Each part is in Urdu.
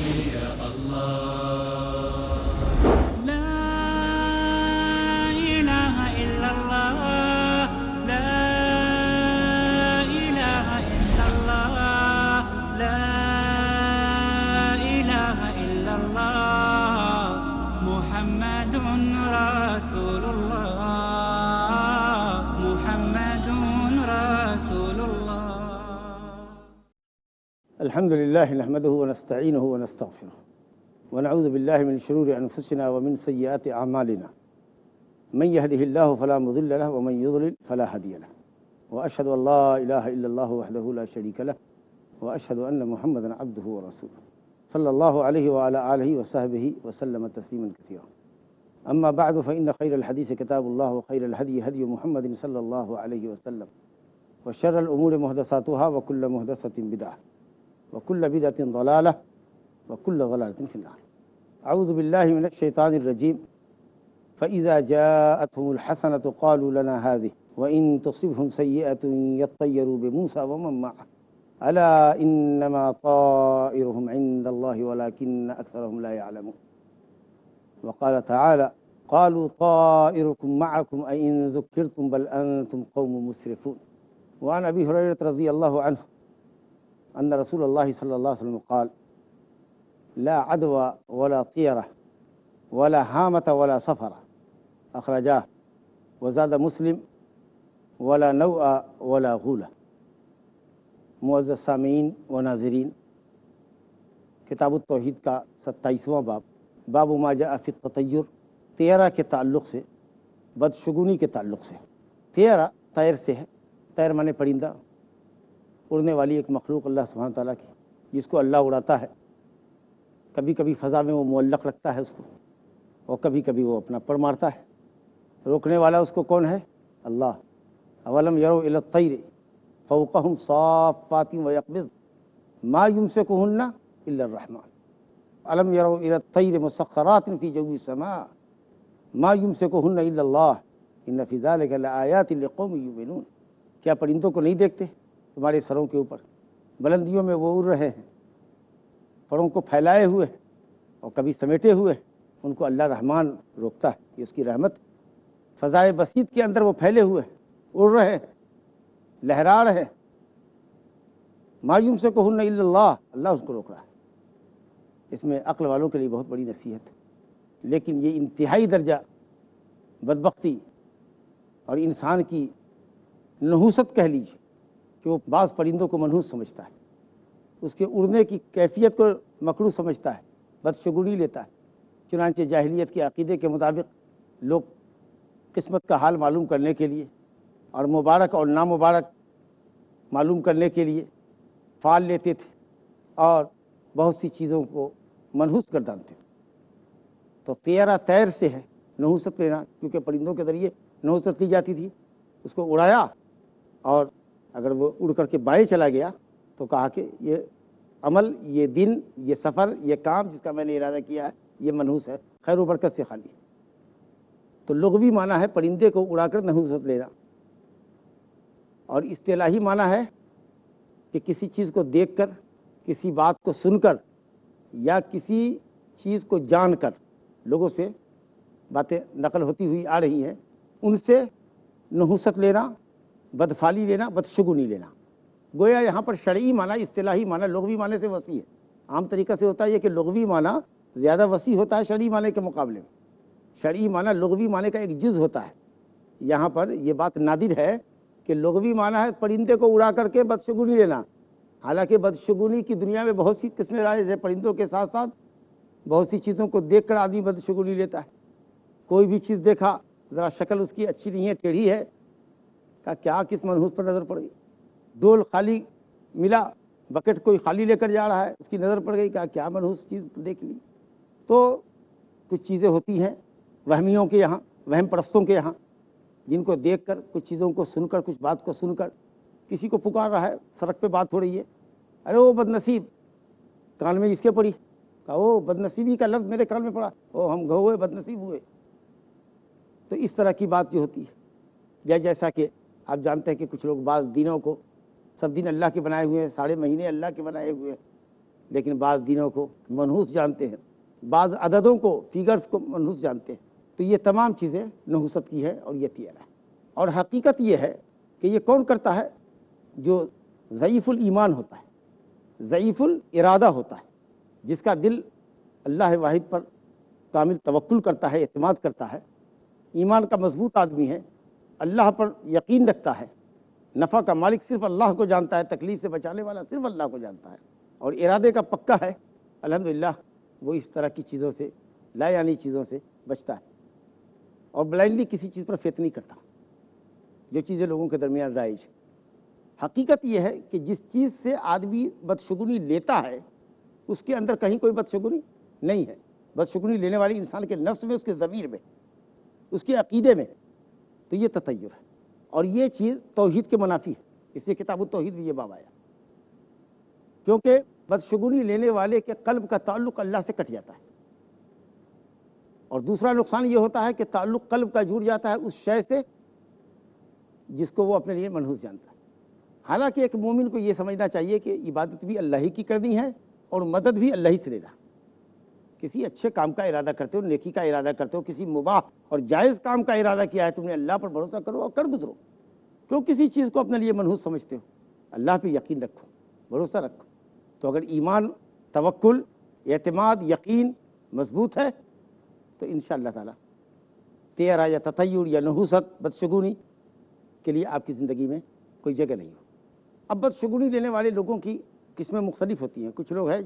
يا الله. لا إله إلا الله، لا إله إلا الله، لا إله إلا الله، محمد رسول الله، محمد رسول الله. الحمد لله نحمده ونستعينه ونستغفره ونعوذ بالله من شرور أنفسنا ومن سيئات أعمالنا، من يهده الله فلا مضل له ومن يضلل فلا هادي له، وأشهد أن لا إله إلا الله وحده لا شريك له، وأشهد أن محمدا عبده ورسوله صلى الله عليه وعلى آله وصحبه وسلم تسليما كثيرا. أما بعد، فإن خير الحديث كتاب الله، وخير الهدي هدي محمد صلى الله عليه وسلم، وشر الأمور محدثاتها، وكل محدثة بدعة، وكل بدعة ضلالة، وكل ضلالة في النار. أعوذ بالله من الشيطان الرجيم. فإذا جاءتهم الحسنة قالوا لنا هذه وإن تصبهم سيئة يطيروا بموسى ومن معه ألا إنما طائرهم عند الله ولكن أكثرهم لا يعلمون. وقال تعالى: قالوا طائركم معكم أئن ذكرتم بل أنتم قوم مسرفون. وعن أبي هريرة رضي الله عنه أن رسول الله صلى الله عليه وسلم قال: لا عدوى ولا طيرة ولا هامة ولا سفر، أخرجاه. وزاد مسلم: ولا نوء ولا غولة. معزز سامعین و ناظرین، کتاب التوحید کا 27واں باب ما جاء فی التطیر، طیرہ کے تعلق سے، بدشگونی کے تعلق سے۔ طیرہ طیر سے ہے، طیر مانے پرندہ، اڑنے والی ایک مخلوق اللہ سبحانہ تعالیٰ کی، جس کو اللہ اڑاتا ہے۔ کبھی کبھی فضا میں وہ معلق رکھتا ہے اس کو، اور کبھی کبھی وہ اپنا پر مارتا ہے۔ روکنے والا اس کو کون ہے؟ اللہ۔ اولم یروا الی الطیر فوقہم صافات ویقبض ما یمسکہن الا الرحمن، الم یروا الی الطیر مسخرات فی جو السماء ما یمسکہن الا اللہ ان فی ذلک لآیات لقوم یؤمنون۔ کیا پرندوں کو نہیں دیکھتے تمہارے سروں کے اوپر؟ بلندیوں میں وہ اڑ رہے ہیں، پروں کو پھیلائے ہوئے اور کبھی سمیٹے ہوئے، ان کو اللہ رحمان روکتا ہے، یہ اس کی رحمت۔ فضائے بسیط کے اندر وہ پھیلے ہوئے اڑ رہے ہیں، لہرا رہے ہیں۔ ما یمسکہن الا اللہ، اللہ اس کو روک رہا ہے۔ اس میں عقل والوں کے لیے بہت بڑی نصیحت ہے، لیکن یہ انتہائی درجہ بدبختی اور انسان کی نحوست کہہ لیجیے کہ وہ بعض پرندوں کو منحوس سمجھتا ہے، اس کے اڑنے کی کیفیت کو مکروہ سمجھتا ہے، بدشگونی لیتا ہے۔ چنانچہ جاہلیت کے عقیدے کے مطابق لوگ قسمت کا حال معلوم کرنے کے لیے اور مبارک اور نامبارک معلوم کرنے کے لیے فال لیتے تھے اور بہت سی چیزوں کو منحوس کر ڈالتے تھے۔ تو طیرہ طیر سے ہے، نحوست لینا، کیونکہ پرندوں کے ذریعے نحوست لی جاتی تھی۔ اس کو اڑایا، اور اگر وہ اڑ کر کے بائیں چلا گیا تو کہا کہ یہ عمل، یہ دن، یہ سفر، یہ کام جس کا میں نے ارادہ کیا ہے، یہ منحوس ہے، خیر و برکت سے خالی ہے۔ تو لغوی معنی ہے پرندے کو اڑا کر نحوست لینا، اور اصطلاحی معنی ہے کہ کسی چیز کو دیکھ کر، کسی بات کو سن کر، یا کسی چیز کو جان کر، لوگوں سے باتیں نقل ہوتی ہوئی آ رہی ہیں، ان سے نحوست لینا، بدفالی لینا، بدشگونی لینا۔ گویا یہاں پر شرعی معنی، اصطلاحی معنی لغوی معنی سے وسیع ہے۔ عام طریقہ سے ہوتا ہے یہ کہ لغوی معنی زیادہ وسیع ہوتا ہے شرعی معنی کے مقابلے میں۔ شرعی معنی لغوی معنی کا ایک جز ہوتا ہے۔ یہاں پر یہ بات نادر ہے کہ لغوی معنی ہے پرندے کو اڑا کر کے بدشگونی لینا۔ حالانکہ بدشگونی کی دنیا میں بہت سی قسمیں رائج ہے، پرندوں کے ساتھ ساتھ بہت سی چیزوں کو دیکھ کر آدمی بدشگونی لیتا ہے۔ کوئی بھی چیز دیکھا، ذرا شکل اس کی اچھی نہیں ہے، ٹیڑھی ہے، کہا کیا کس منحوس پر نظر پڑ گئی۔ ڈول خالی ملا، بکٹ کوئی خالی لے کر جا رہا ہے، اس کی نظر پڑ گئی، کہا کیا منحوس چیز دیکھ لی۔ تو کچھ چیزیں ہوتی ہیں وہمیوں کے یہاں، وہم پرستوں کے یہاں، جن کو دیکھ کر، کچھ چیزوں کو سن کر، کچھ بات کو سن کر، کسی کو پکار رہا ہے، سڑک پہ بات ہو رہی ہے، ارے وہ بد نصیب، کان میں اس کے پڑی، کہا وہ بد نصیبی کا لفظ میرے کان میں پڑا، او ہم ہوئے بد نصیب ہوئے۔ تو اس طرح کی بات جو ہوتی ہے، یا جیسا کہ آپ جانتے ہیں کہ کچھ لوگ بعض دنوں کو، سب دن اللہ کے بنائے ہوئے ہیں، سارے مہینے اللہ کے بنائے ہوئے ہیں، لیکن بعض دینوں کو منحوس جانتے ہیں، بعض عددوں کو، فیگرز کو منحوس جانتے ہیں۔ تو یہ تمام چیزیں نحوست کی ہے اور یہ طیرہ ہے۔ اور حقیقت یہ ہے کہ یہ کون کرتا ہے؟ جو ضعیف الایمان ہوتا ہے، ضعیف الارادہ ہوتا ہے، جس کا دل اللہ واحد پر کامل توکل کرتا ہے، اعتماد کرتا ہے، ایمان کا مضبوط آدمی ہے، اللہ پر یقین رکھتا ہے، نفع کا مالک صرف اللہ کو جانتا ہے، تکلیف سے بچانے والا صرف اللہ کو جانتا ہے، اور ارادے کا پکا ہے، الحمدللہ وہ اس طرح کی چیزوں سے، لا یعنی چیزوں سے بچتا ہے، اور بلائنڈلی کسی چیز پر فیت نہیں کرتا جو چیزیں لوگوں کے درمیان رائج ہے۔ حقیقت یہ ہے کہ جس چیز سے آدمی بدشگونی لیتا ہے اس کے اندر کہیں کوئی بدشگونی نہیں ہے۔ بدشگونی لینے والی انسان کے نفس میں، اس کے ضمیر میں، اس کے عقیدے میں، تو یہ تطیر ہے، اور یہ چیز توحید کے منافی ہے۔ اس لیے کتاب التوحید بھی یہ باب آیا، کیونکہ بدشگونی لینے والے کے قلب کا تعلق اللہ سے کٹ جاتا ہے، اور دوسرا نقصان یہ ہوتا ہے کہ تعلق قلب کا جڑ جاتا ہے اس شے سے جس کو وہ اپنے لیے منحوس جانتا ہے۔ حالانکہ ایک مومن کو یہ سمجھنا چاہیے کہ عبادت بھی اللہ ہی کی کرنی ہے اور مدد بھی اللہ ہی سے لینا۔ کسی اچھے کام کا ارادہ کرتے ہو، نیکی کا ارادہ کرتے ہو، کسی مباح اور جائز کام کا ارادہ کیا ہے تم نے، اللہ پر بھروسہ کرو اور کر گزرو۔ کیوں کسی چیز کو اپنے لیے منحوس سمجھتے ہو؟ اللہ پہ یقین رکھو، بھروسہ رکھو۔ تو اگر ایمان، توکل، اعتماد، یقین مضبوط ہے تو انشاءاللہ تعالیٰ تیرہ یا تطیر یا نحوست، بدشگونی کے لیے آپ کی زندگی میں کوئی جگہ نہیں ہو۔ اب بدشگونی لینے والے لوگوں کی قسمیں مختلف ہوتی ہیں۔ کچھ لوگ ہیں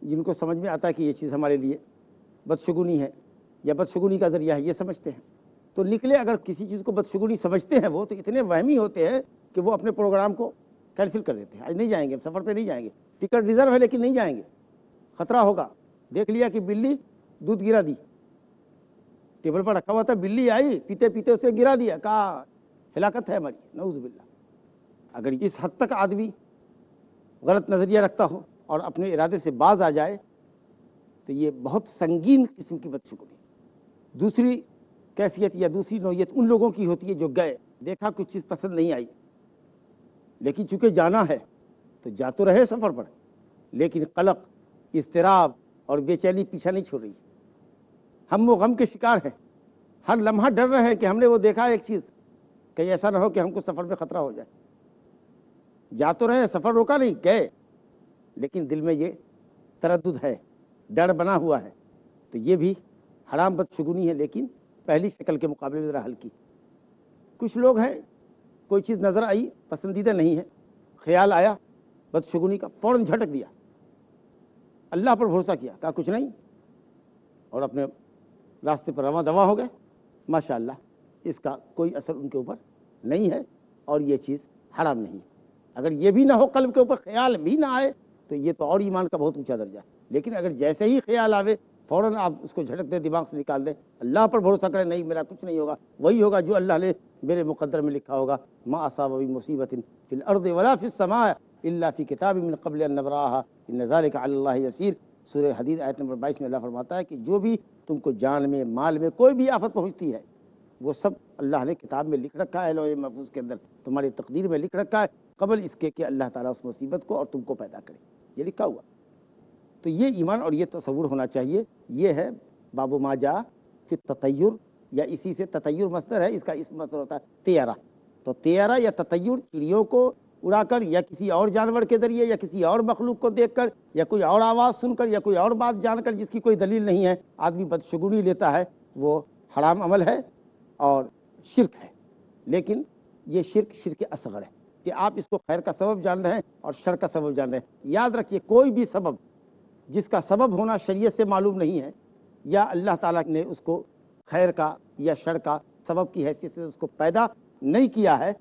جن کو سمجھ میں آتا ہے کہ یہ چیز ہمارے لیے بدشگونی ہے یا بدشگونی کا ذریعہ ہے، یہ سمجھتے ہیں، تو نکلے اگر کسی چیز کو بدشگونی سمجھتے ہیں وہ، تو اتنے وہمی ہوتے ہیں کہ وہ اپنے پروگرام کو کینسل کر دیتے ہیں۔ آج نہیں جائیں گے، سفر پہ نہیں جائیں گے، ٹکٹ ریزرو ہے لیکن نہیں جائیں گے، خطرہ ہوگا۔ دیکھ لیا کہ بلی دودھ گرا دی، ٹیبل پر رکھا ہوا تھا، بلی آئی پیتے پیتے اسے گرا دیا، کہا ہلاکت ہے ہماری، نعوذ باللہ۔ اگر اس حد تک آدمی غلط نظریہ رکھتا ہو اور اپنے ارادے سے باز آ جائے تو یہ بہت سنگین قسم کی بدشگونی۔ دوسری کیفیت یا دوسری نوعیت ان لوگوں کی ہوتی ہے جو گئے، دیکھا کچھ چیز پسند نہیں آئی، لیکن چونکہ جانا ہے تو جا تو رہے سفر پر، لیکن قلق، اضطراب اور بے چینی پیچھا نہیں چھوڑ رہی۔ ہم وہ غم کے شکار ہیں، ہر لمحہ ڈر رہے ہیں کہ ہم نے وہ دیکھا ایک چیز، کہ ایسا نہ ہو کہ ہم کو سفر میں خطرہ ہو جائے۔ جا تو رہے، سفر روکا نہیں، گئے، لیکن دل میں یہ تردد ہے، ڈر بنا ہوا ہے، تو یہ بھی حرام بدشگونی ہے، لیکن پہلی شکل کے مقابلے میں ذرا ہلکی۔ کچھ لوگ ہیں کوئی چیز نظر آئی، پسندیدہ نہیں ہے، خیال آیا بدشگونی کا، فوراً جھٹک دیا، اللہ پر بھروسہ کیا، کہا کچھ نہیں، اور اپنے راستے پر رواں دواں ہو گئے۔ ماشاءاللہ اس کا کوئی اثر ان کے اوپر نہیں ہے، اور یہ چیز حرام نہیں ہے۔ اگر یہ بھی نہ ہو، قلب کے اوپر خیال بھی نہ آئے، تو یہ تو اور ایمان کا بہت اونچا درجہ ہے۔ لیکن اگر جیسے ہی خیال آوے فوراً آپ اس کو جھٹک دیں، دماغ سے نکال دیں، اللہ پر بھروسہ کریں، نہیں میرا کچھ نہیں ہوگا، وہی ہوگا جو اللہ نے میرے مقدر میں لکھا ہوگا، ما اصاب من مصیبت فی الارض ولا فی السماء الا فی کتاب من قبل ان نبراها ان ذلک علی اللہ یسیر۔ سورہ حدید آیت نمبر 22 میں اللہ فرماتا ہے کہ جو بھی تم کو جان میں، مال میں کوئی بھی آفت پہنچتی ہے، وہ سب اللہ نے کتاب میں لکھ رکھا ہے، لوح محفوظ کے اندر تمہاری تقدیر میں لکھ رکھا ہے، قبل اس کے کہ اللہ تعالیٰ اس مصیبت کو اور تم کو پیدا کرے، یہ لکھا ہوا۔ تو یہ ایمان اور یہ تصور ہونا چاہیے۔ یہ ہے باب ما جاء فی التطیر، یا اسی سے تطیر مصدر ہے، اس کا اسم مصدر ہوتا ہے طیرہ۔ تو طیرہ یا تطیر، چڑیوں کو اڑا کر یا کسی اور جانور کے ذریعے یا کسی اور مخلوق کو دیکھ کر یا کوئی اور آواز سن کر یا کوئی اور بات جان کر جس کی کوئی دلیل نہیں ہے آدمی بدشگونی لیتا ہے، وہ حرام عمل ہے اور شرک ہے۔ لیکن یہ شرک اصغر ہے کہ آپ اس کو خیر کا سبب جان رہے ہیں اور شر کا سبب جان رہے ہیں۔ یاد رکھیے کوئی بھی سبب جس کا سبب ہونا شریعت سے معلوم نہیں ہے، یا اللہ تعالیٰ نے اس کو خیر کا یا شر کا سبب کی حیثیت سے اس کو پیدا نہیں کیا ہے،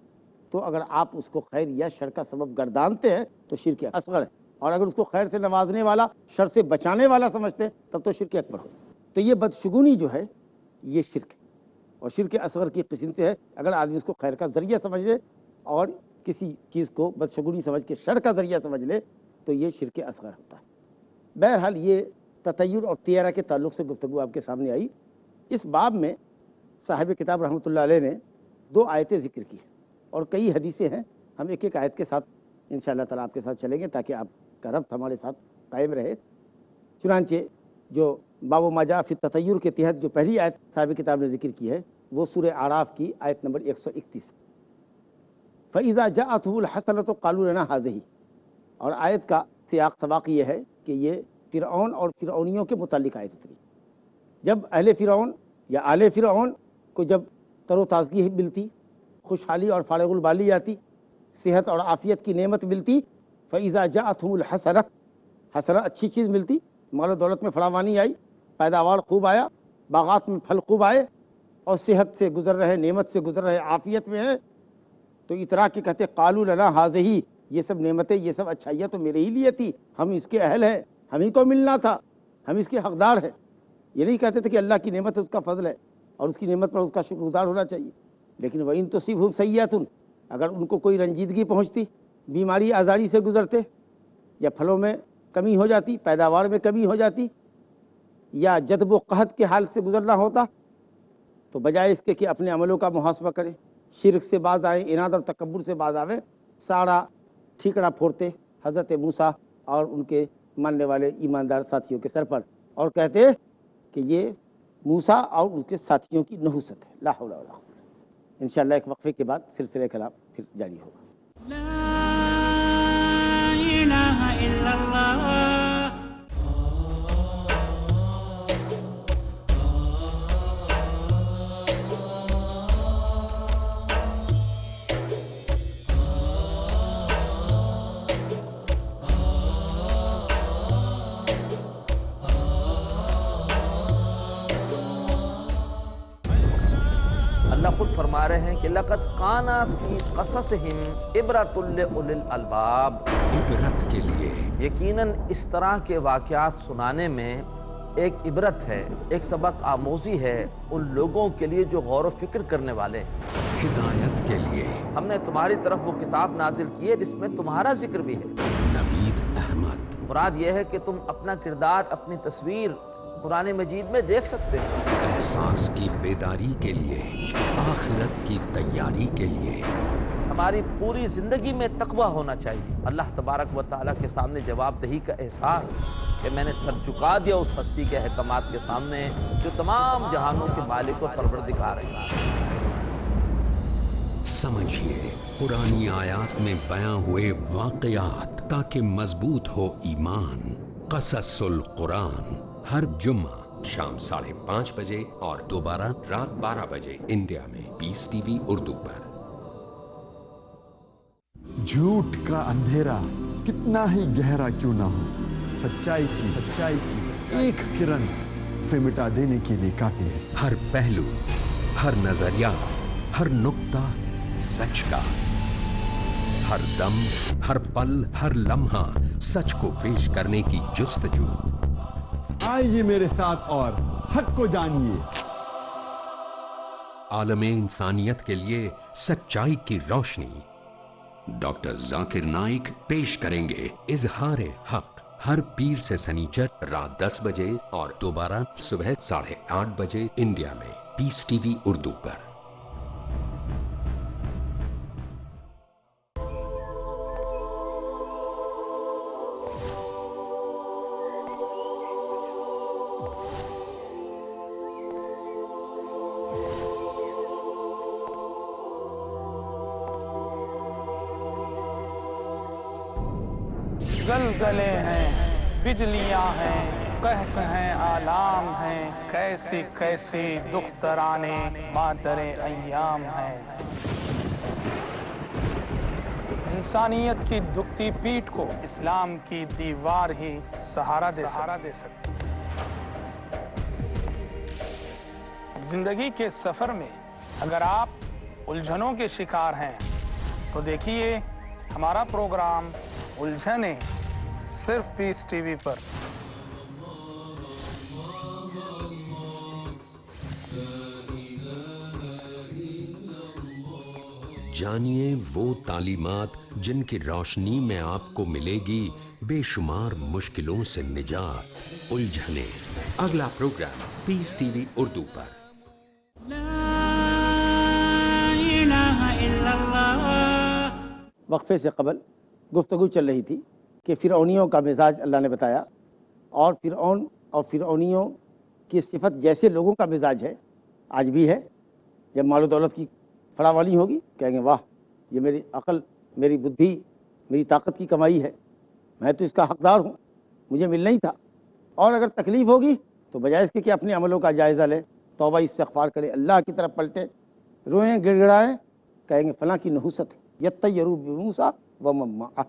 تو اگر آپ اس کو خیر یا شر کا سبب گردانتے ہیں تو شرک اصغر ہے، اور اگر اس کو خیر سے نوازنے والا، شر سے بچانے والا سمجھتے ہیں تب تو شرک اکبر ہو۔ تو یہ بدشگونی جو ہے یہ شرک ہے، اور شرک اصغر کی قسم سے ہے۔ اگر آدمی اس کو خیر کا ذریعہ سمجھ لے اور کسی چیز کو بدشگونی سمجھ کے شر کا ذریعہ سمجھ لے تو یہ شرک اصغر ہوتا ہے۔ بہرحال یہ تطیر اور طیرہ کے تعلق سے گفتگو آپ کے سامنے آئی۔ اس باب میں صاحب کتاب رحمۃ اللہ علیہ نے 2 آیتیں ذکر کی اور کئی حدیثیں ہیں۔ ہم ایک ایک آیت کے ساتھ انشاءاللہ تعالیٰ آپ کے ساتھ چلیں گے تاکہ آپ کا ربط ہمارے ساتھ قائم رہے۔ چنانچہ جو باب ما جاء فی التطیر کے تحت جو پہلی آیت صاحب کتاب نے ذکر کی ہے وہ سورہ اعراف کی آیت نمبر 131 فَإِذَا جَاءَتْهُ الْحَسَنَةُ قَالُوا لَنَا هَٰذِهِ، اور آیت کا سیاق سباق یہ ہے کہ یہ فرعون اور فرعونیوں کے متعلق آیت اتری۔ جب اہل فرعون یا آل فرعون کو جب تر و تازگی ملتی، خوشحالی اور فارغ البالی آتی، صحت اور عافیت کی نعمت ملتی، فَإِذَا جَاءَتْهُمُ الْحَسَنَةُ، حسنہ اچھی چیز ملتی، مال و دولت میں فراوانی آئی، پیداوار خوب آیا، باغات میں پھل خوب آئے، اور صحت سے گزر رہے، نعمت سے گزر رہے، عافیت میں ہیں، تو اترا کے کہتے قالوا لنا هذه، یہ سب نعمتیں، یہ سب اچھائیاں تو میرے ہی لیے تھی، ہم اس کے اہل ہیں، ہم ہی کو ملنا تھا، ہم اس کے حقدار ہیں۔ یہ نہیں کہتے تھے کہ اللہ کی نعمت ہے، اس کا فضل ہے اور اس کی نعمت پر اس کا شکر گزار ہونا چاہیے۔ لیکن وَإِن تُصِبْهُمْ سَيِّئَةٌ، اگر ان کو کوئی رنجیدگی پہنچتی، بیماری آزاری سے گزرتے، یا پھلوں میں کمی ہو جاتی، پیداوار میں کمی ہو جاتی، یا جدب و قحط کے حال سے گزرنا ہوتا، تو بجائے اس کے کہ اپنے عملوں کا محاسبہ کریں، شرک سے باز آئیں، اناد اور تکبر سے باز آویں، سارا ٹھیکڑا پھوڑتے حضرت موسیٰ اور ان کے ماننے والے ایماندار ساتھیوں کے سر پر، اور کہتے کہ یہ موسیٰ اور ان کے ساتھیوں کی نحوست ہے۔ لا حول ولا قوة۔ انشاءاللہ ایک وقفے کے بعد سلسلہ کلام پھر جاری ہوگا۔ لا إله إلا الله اللہ خود فرما رہے ہیں کہ لقد کان فی قصصہم عبرۃ لأولی الالباب، عبرت کے لیے یقیناً اس طرح کے واقعات سنانے میں ایک عبرت ہے، ایک سبق آموزی ہے ان لوگوں کے لیے جو غور و فکر کرنے والے ہیں۔ ہدایت کے لیے ہم نے تمہاری طرف وہ کتاب نازل کی ہے جس میں تمہارا ذکر بھی ہے۔ نوید احمد، مراد یہ ہے کہ تم اپنا کردار، اپنی تصویر قرآن مجید میں دیکھ سکتے ہو۔ احساس کی بیداری کے لیے، آخرت کی تیاری کے لیے، ہماری پوری زندگی میں تقویٰ ہونا چاہیے، اللہ تبارک و تعالیٰ کے سامنے جواب دہی کا احساس کہ میں نے سر جھکا دیا اس ہستی کے احکامات کے سامنے جو تمام جہانوں کے مالک و پروردگار ہے۔ سمجھیے پرانی آیات میں بیان ہوئے واقعات تاکہ مضبوط ہو ایمان۔ قصص القرآن ہر جمعہ شام 5:30 بجے اور دوبارہ رات 12 بجے انڈیا میں پیس ٹی وی اردو پر۔ جھوٹ کا اندھیرا کتنا ہی گہرا کیوں نہ ہو، سچائی کی ایک کرن سے مٹا دینے کے لیے کافی ہے۔ ہر پہلو، ہر نظریہ، ہر نقطہ سچ کا، ہر دم، ہر پل، ہر لمحہ سچ کو پیش کرنے کی جستجو۔ آئیے میرے ساتھ اور حق کو جانیے۔ عالم انسانیت کے لیے سچائی کی روشنی۔ ڈاکٹر ذاکر نائک پیش کریں گے اظہار حق ہر پیر سے سنیچر رات 10 بجے اور دوبارہ صبح 8:30 بجے انڈیا میں پیس ٹی وی اردو پر۔ زلزلے ہیں، بجلیاں ہیں، قحط ہیں، آلام ہیں، کیسی کیسی دکھ درانے مادر ایام ہیں۔ انسانیت کی دکھتی پیٹھ کو اسلام کی دیوار ہی سہارا دے سکتی۔ زندگی کے سفر میں اگر آپ الجھنوں کے شکار ہیں تو دیکھیے ہمارا پروگرام الجھنیں صرف پیس ٹی وی پر۔ جانیے وہ تعلیمات جن کی روشنی میں آپ کو ملے گی بے شمار مشکلوں سے نجات۔ الجھنے اگلا پروگرام پیس ٹی وی اردو پر۔ لا إله إلا الله۔ وقفے سے قبل گفتگو چل رہی تھی کہ فرعونیوں کا مزاج اللہ نے بتایا، اور فرعون اور فرعونیوں کی صفت جیسے لوگوں کا مزاج ہے آج بھی ہے، جب مال و دولت کی فراوانی ہوگی کہیں گے واہ یہ میری عقل، میری بدھی، میری طاقت کی کمائی ہے، میں تو اس کا حقدار ہوں، مجھے ملنا ہی تھا۔ اور اگر تکلیف ہوگی تو بجائے اس کے کہ اپنے عملوں کا جائزہ لے، توبہ استغفار کرے، اللہ کی طرف پلٹے، روئیں گڑ گڑائیں، کہیں گے فلاں کی نحوست ہے۔ یطیروا بموسیٰ ومن معہ،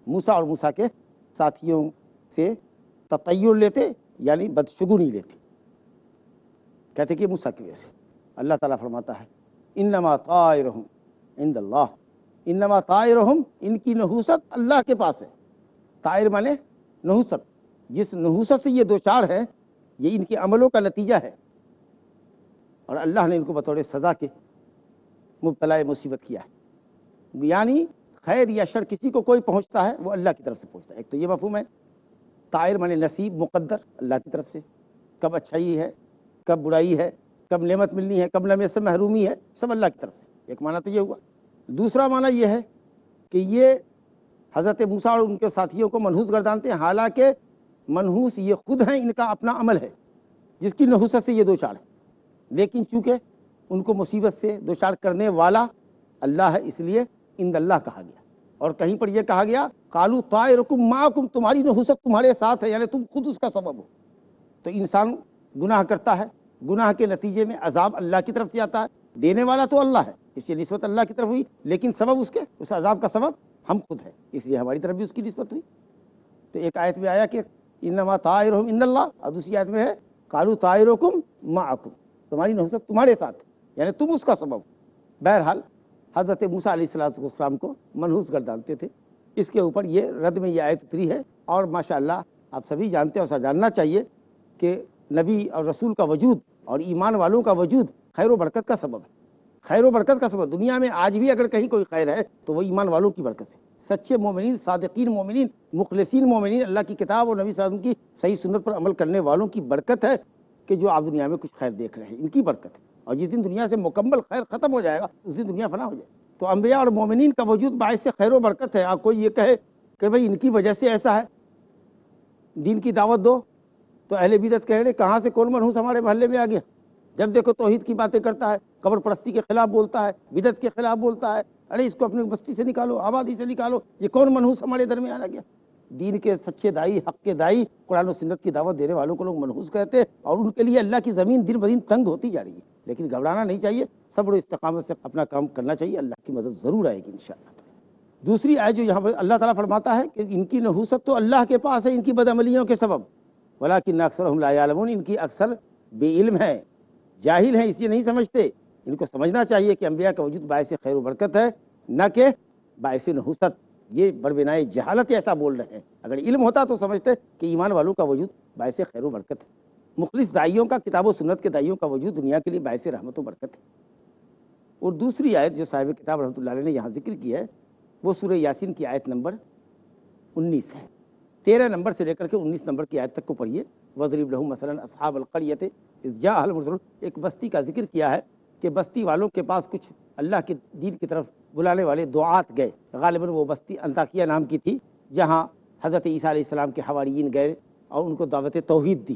موسیٰ اور موسیٰ کے ساتھیوں سے تطیر لیتے یعنی بدشگونی لیتے، کہتے کہ موسیٰ کی وجہ سے۔ اللہ تعالیٰ فرماتا ہے انما طائرہم عند اللہ، انما طائرہم، ان کی نحوست اللہ کے پاس ہے۔ طائر مانے نحوست، جس نحوست سے یہ دو چار ہے یہ ان کے عملوں کا نتیجہ ہے، اور اللہ نے ان کو بطور سزا کے مبتلا مصیبت کیا ہے۔ یعنی خیر یا شر کسی کو کوئی پہنچتا ہے وہ اللہ کی طرف سے پہنچتا ہے۔ ایک تو یہ مفہوم ہے، طائر مانے نصیب مقدر اللہ کی طرف سے، کب اچھائی ہے، کب برائی ہے، کب نعمت ملنی ہے، کب نعمت سے محرومی ہے، سب اللہ کی طرف سے۔ ایک معنی تو یہ ہوا۔ دوسرا معنی یہ ہے کہ یہ حضرت موسیٰ اور ان کے ساتھیوں کو منحوس گردانتے ہیں، حالانکہ منحوس یہ خود ہیں، ان کا اپنا عمل ہے جس کی نحوست سے یہ دو چار ہے، لیکن چونکہ ان کو مصیبت سے دو چار کرنے والا اللہ ہے اس لیے عند اللہ کہا گیا۔ اور کہیں پر یہ کہا گیا قالوا طائرکم معکم، تمہاری نحوست تمہارے ساتھ ہے، یعنی تم خود اس کا سبب ہو۔ تو انسان گناہ کرتا ہے، گناہ کے نتیجے میں عذاب اللہ کی طرف سے آتا ہے، دینے والا تو اللہ ہے اس لیے نسبت اللہ کی طرف ہوئی، لیکن سبب اس عذاب کا سبب ہم خود ہیں اس لیے ہماری طرف بھی اس کی نسبت ہوئی۔ تو ایک آیت میں آیا کہ انما طائرہم عند اللہ، اور دوسری آیت میں ہے قالوا طائرکم معکم، تمہاری نحوست تمہارے ساتھ ہے، یعنی تم اس کا سبب۔ بہرحال حضرت موسیٰ علیہ السلام کو منحوس گردانتے تھے، اس کے اوپر یہ رد میں یہ آیت اتری ہے۔ اور ماشاءاللہ آپ سبھی جانتے ہیں اور جاننا چاہیے کہ نبی اور رسول کا وجود اور ایمان والوں کا وجود خیر و برکت کا سبب ہے، خیر و برکت کا سبب۔ دنیا میں آج بھی اگر کہیں کوئی خیر ہے تو وہ ایمان والوں کی برکت سے، سچے مومنین، صادقین مومنین، مخلصین مومنین، اللہ کی کتاب اور نبی صلی اللہ علیہ وسلم کی صحیح سنت پر عمل کرنے والوں کی برکت ہے کہ جو آپ دنیا میں کچھ خیر دیکھ رہے ہیں، ان کی برکت ہے۔ اور جس دن دنیا سے مکمل خیر ختم ہو جائے گا اس دن دنیا فنا ہو جائے گا۔ تو انبیاء اور مومنین کا وجود باعث سے خیر و برکت ہے۔ آپ کوئی یہ کہے کہ بھئی ان کی وجہ سے ایسا ہے، دین کی دعوت دو، تو اہل بدعت کہہ رہے کہاں سے کون منحوس ہمارے محلے میں آ گیا، جب دیکھو توحید کی باتیں کرتا ہے، قبر پرستی کے خلاف بولتا ہے، بدعت کے خلاف بولتا ہے، ارے اس کو اپنی بستی سے نکالو، آبادی سے نکالو، یہ کون منحوس ہمارے درمیان آ گیا۔ دین کے سچے دائی، حق کے دائی، قرآن و سنت کی دعوت دینے والوں کو لوگ منحوس کہتے ہیں، اور ان کے لیے اللہ کی زمین دن بدن تنگ ہوتی جا رہی ہے۔ لیکن گھبرانا نہیں چاہیے، صبر و استقامت سے اپنا کام کرنا چاہیے، اللہ کی مدد ضرور آئے گی انشاءاللہ۔ دوسری آیت جو یہاں پر اللہ تعالیٰ فرماتا ہے کہ ان کی نحوست تو اللہ کے پاس ہے ان کی بدعملیوں کے سبب، ولیکن اکثرہم لا یعلمون، ان کی اکثر بے علم ہے، جاہل ہیں، اس لیے نہیں سمجھتے۔ ان کو سمجھنا چاہیے کہ انبیاء کا وجود باعث خیر و برکت ہے، نہ کہ باعث نحوست۔ یہ بربنائے جہالت ایسا بول رہے ہیں، اگر علم ہوتا تو سمجھتے کہ ایمان والوں کا وجود باعث خیر و برکت ہے۔ مخلص داعیوں کا، کتاب و سنت کے داعیوں کا وجود دنیا کے لیے باعث رحمت و برکت ہے۔ اور دوسری آیت جو صاحب کتاب رحمۃ اللہ علیہ نے یہاں ذکر کی ہے وہ سورہ یاسین کی آیت نمبر 19 ہے۔ 13 نمبر سے لے کر کے 19 نمبر کی آیت تک کو پڑھیے۔ وَاضْرِبْ لَهُم مَثَلًا أَصْحَابَ الْقَرْيَةِ إِذْ جَاءَهَا الْمُرْسَلُونَ، ایک بستی کا ذکر کیا ہے کہ بستی والوں کے پاس کچھ اللہ کے دین کی طرف بلانے والے دعات گئے۔ غالباً وہ بستی انطاکیہ نام کی تھی، جہاں حضرت عیسیٰ علیہ السلام کے حواریین گئے اور ان کو دعوت توحید دی۔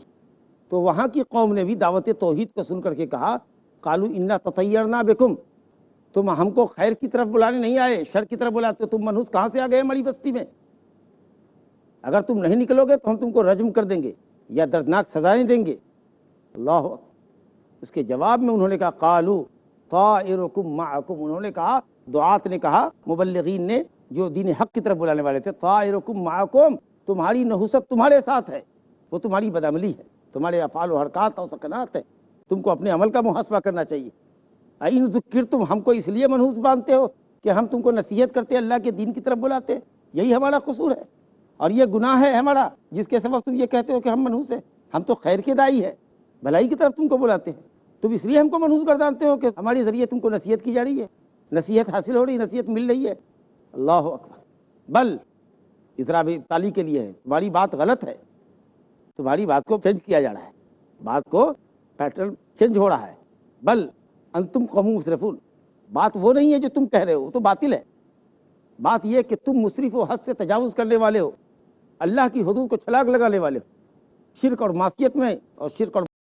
تو وہاں کی قوم نے بھی دعوت توحید کو سن کر کے کہا قالوا انا تطیرنا بکم، تم ہم کو خیر کی طرف بلانے نہیں آئے، شر کی طرف بلاتے، تم منحوس کہاں سے آ گئے ہماری بستی میں؟ اگر تم نہیں نکلو گے تو ہم تم کو رجم کر دیں گے یا دردناک سزائیں دیں گے۔ اللہ اکبر۔ اس کے جواب میں انہوں نے کہا قالوا طائرکم معکم، انہوں نے کہا، دعات نے کہا، مبلغین نے جو دین حق کی طرف بلانے والے تھے، طائرکم معکم، تمہاری نحوست تمہارے ساتھ ہے، وہ تمہاری بدعملی ہے، تمہارے افعال و حرکات اور سکنات ہے، تم کو اپنے عمل کا محاسبہ کرنا چاہیے۔ ان ذکرتم، ہم کو اس لیے منحوس باندھتے ہو کہ ہم تم کو نصیحت کرتے اللہ کے دین کی طرف بلاتے، یہی ہمارا قصور ہے اور یہ گناہ ہے ہمارا جس کے سبب تم یہ کہتے ہو کہ ہم منحوس ہیں۔ ہم تو خیر کے دائی ہے، بھلائی کی طرف تم کو بلاتے ہیں، تم اس لیے ہم کو منحوس گردانتے ہو کہ ہمارے ذریعے تم کو نصیحت کی جا رہی ہے، نصیحت حاصل ہو رہی، نصیحت مل رہی ہے۔ اللہ اکبر۔ بل اضراب تعلی کے لیے ہے، تمہاری بات غلط ہے، تمہاری بات کو چینج کیا جا رہا ہے، بات کو پیٹرن چینج ہو رہا ہے۔ بل انتم قوم مسرفون، بات وہ نہیں ہے جو تم کہہ رہے ہو، تو باطل ہے، بات یہ کہ تم مسرف و حد سے تجاوز کرنے والے ہو، اللہ کی حدود کو چھلانگ لگانے والے ہو، شرک اور معصیت میں اور شرک اور